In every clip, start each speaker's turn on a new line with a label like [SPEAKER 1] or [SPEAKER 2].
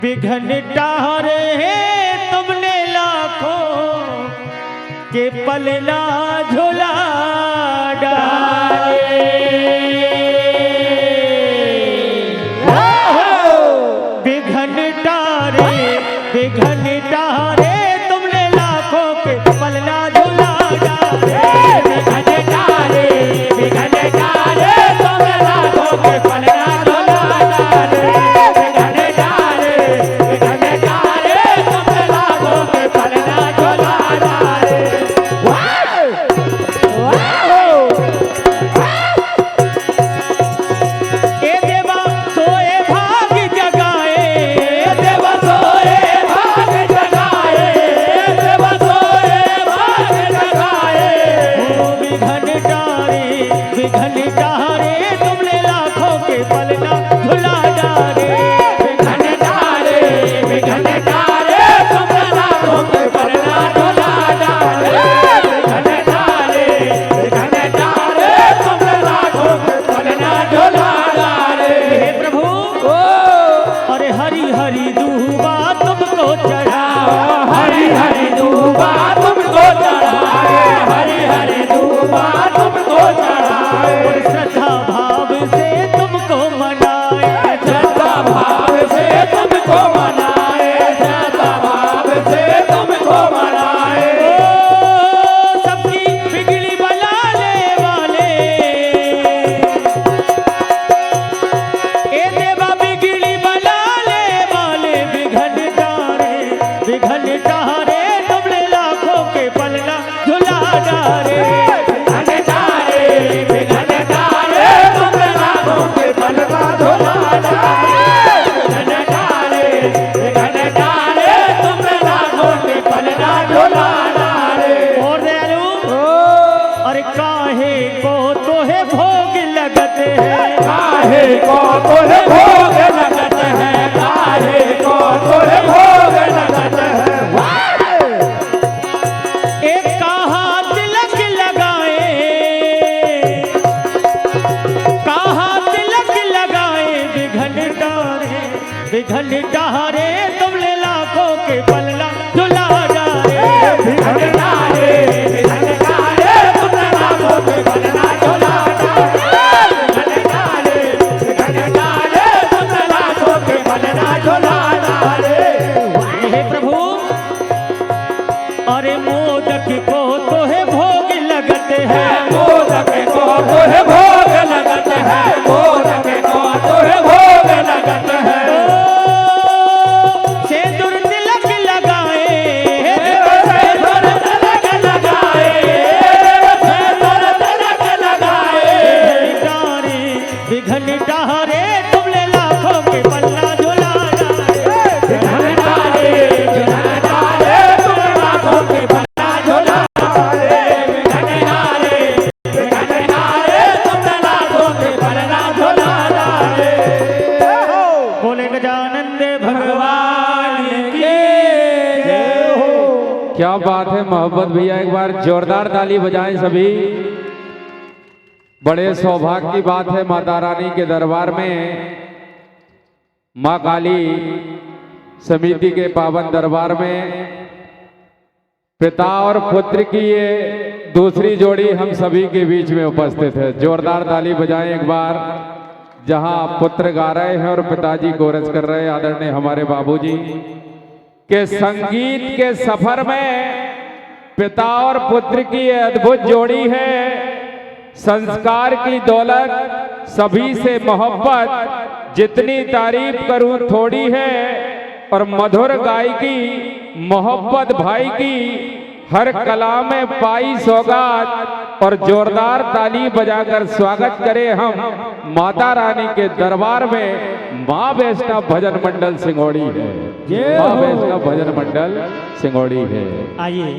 [SPEAKER 1] विघन टारे तुमने लाखों के पलना झुला डाले। विघन टारे तुमने लाखों के पलना झुला डाले। विघन टारे तुमने लाखों के पलना झुला डाले। विघन टारे तुमने लाखों के पलना झुला डाले। विघन टारे तुमने लाखों के पलना झुला डाले। विघन टारे तुमने लाखों के पलना झुला डाले। हे प्रभु अरे मोदक को तो है भोग लगत है। मोदक को तो है भोग लगत है। मोदक को तो है भोग लगत है। विघन टारे तुमने लाखों के पलना झुला डाले। विघन टारे तुमने लाखों के पलना झुला डाले। विघन टारे तुमने लाखों के पलना झुला डाले। बोले गजानंद भगवान की जय हो।
[SPEAKER 2] क्या बात है मोहब्बत भैया, एक बार जोरदार ताली बजाएं सभी। बड़े सौभाग्य की बात है माता रानी के दरबार में, माँ काली समिति के पावन दरबार में पिता और पुत्र की ये दूसरी जोड़ी हम सभी के बीच में उपस्थित है। जोरदार ताली बजाएं एक बार। जहां पुत्र गा रहे हैं और पिताजी कोरस कर रहे हैं, आदरणीय हमारे बाबूजी के संगीत के सफर में पिता और पुत्र की ये अद्भुत जोड़ी है। संस्कार की दौलत, सभी से मोहब्बत, जितनी तारीफ करूं थोड़ी है। और मधुर गायकी, मोहब्बत भाई की हर कला में पाई सौगात। और जोरदार ताली बजाकर स्वागत करें हम माता रानी के दरबार में। माँ वैष्णव भजन मंडल सिंगोड़ी है। माँ वैष्णव भजन मंडल सिंगोड़ी है।
[SPEAKER 1] आइए,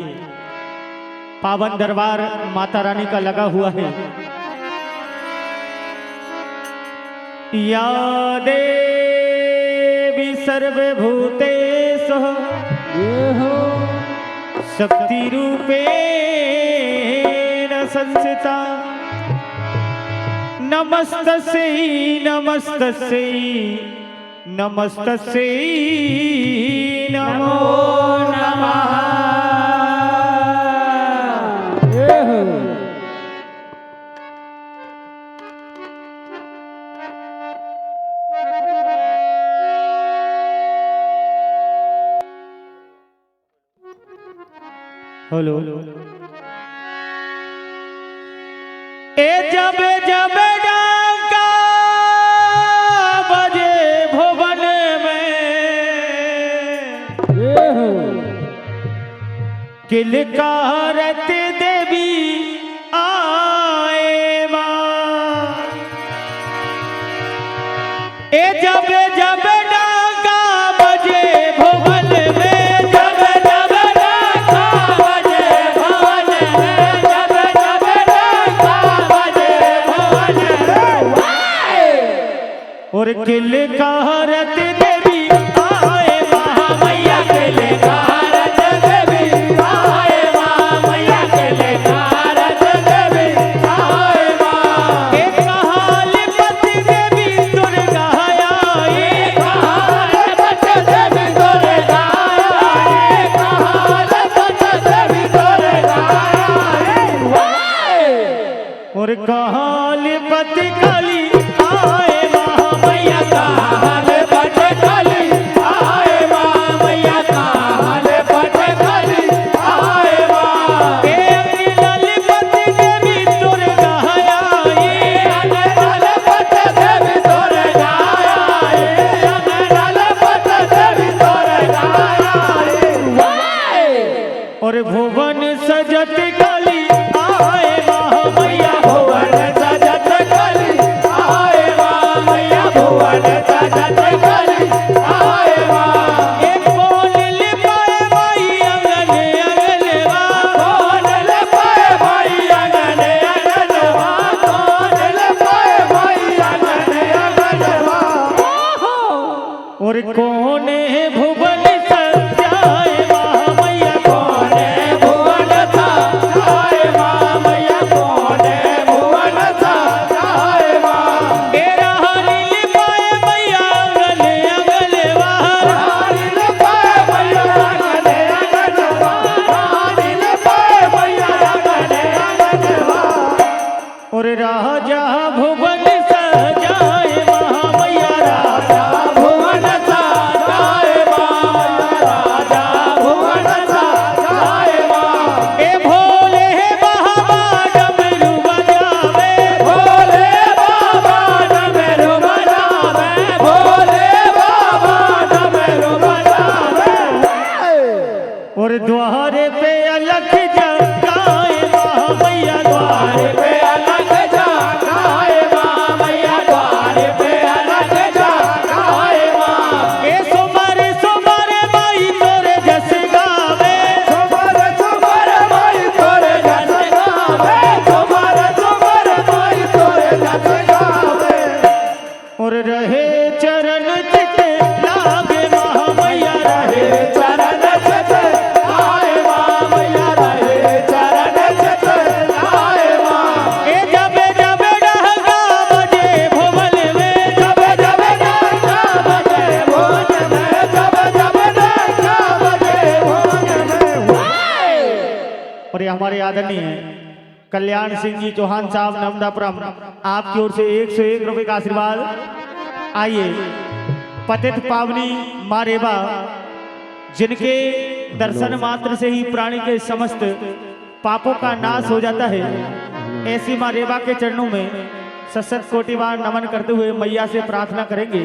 [SPEAKER 1] पावन दरबार माता रानी का लगा हुआ है। या देवी सर्वभूतेषु शक्ति रूपेण संस्थिता नमस्तस्यै नमस्तस्यै नमस्तस्यै नमो नमः। हेलो ए जब जब डाका बजे भुवन में किलकारत देवी आए मां। ए जब जब डाका बजे भुवन में, जब जब डाका बजे भुवन में, जब जब डाका बजे भुवन में, और किलकारत देवी आए मां मैया, किलकारत देवी आए मां मैया, किलकारत देवी आए मां। एक कहालपति देवी दुर्गा आई, कहालपति देवी दुर्गा आई, कहालपति देवी दुर्गा आई, और कहालपति काली आए मां मैया, कहालपति काली आए मां मैया, कहालपति काली आए मां। ए अग्निलपति देवी दुर्गा आई, अग्निलपति देवी दुर्गा आई, अग्निलपति देवी दुर्गा आई, और भुवन सजत काली आए मां मैया, भुवन सजत काली आए मां मैया, भुवन सजत काली आए मां। एक कौन लिपाए माई अंगन अंगनवा, कौन लिपाए माई अंगन अंगनवा, कौन लिपाए माई अंगन अंगनवा, और कौन भुवन सजाए मां मैया, कौन भुवन सजाए मां मैया, कौन भुवन सजाए मां। ए रानी लिपाए मैया अंगन अंगनवा, रानी लिपाए मैया अंगन अंगनवा, रानी लिपाए मैया अंगन अंगनवा, और राजा भुवन सजाए मां मैया, राजा भुवन सजाए मां, राजा भुवन सजाए मां। ए भोले बाबा डमरू बजावे, भोले बाबा डमरू बजावे, भोले बाबा डमरू बजावे, और द्वारे पे अलख जगाए मां मैया, द्वारे पे अलख जगाए मां मैया, द्वारे पे अलख जगाए मां। ए सुमर सुमर माई तोरे जस गावे, सुमर सुमर माई तोरे जस गावे, सुमर सुमर माई तोरे जस गावे, और रहे चरण चित लागे मां मैया, रहे चरण चित आए मां मैया, रहे चरण चित आए मां। ए जब जब डहका बजे भुवन में, जब जब डहका बजे भुवन में, जब जब डहका बजे भुवन में। और ये हमारे आदरणीय कल्याण सिंह जी चौहान साहब नर्मदापुरम, आपकी ओर से 101 रुपए का आशीर्वाद। आइए पतित पावनी माँ रेवा, जिनके दर्शन मात्र से ही प्राणी के समस्त पापों का नाश हो जाता है, ऐसी माँ रेवा के चरणों में सशत कोटि बार नमन करते हुए मैया से प्रार्थना करेंगे।